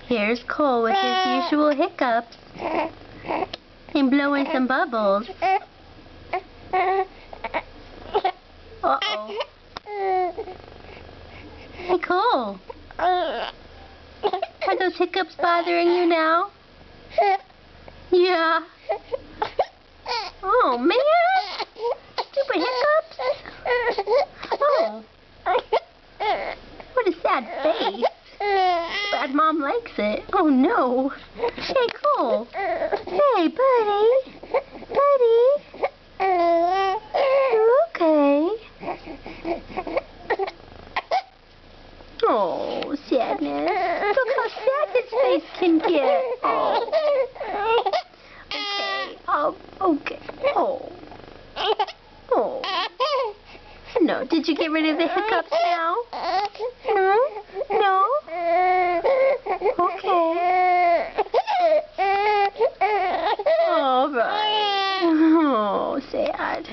Here's Cole with his usual hiccups and blowing some bubbles. Uh-oh. Hey, Cole. Are those hiccups bothering you now? Yeah. Oh, man. Stupid hiccups. Oh. What a sad face. Bad Mom likes it. Oh, no. Hey, Cole. Hey, buddy. Buddy. You okay? Oh, sadness. Look how sad his face can get. Oh. Okay. Okay. Oh. Oh. No, did you get rid of the hiccups now? No? Okay. All right. Oh, sad.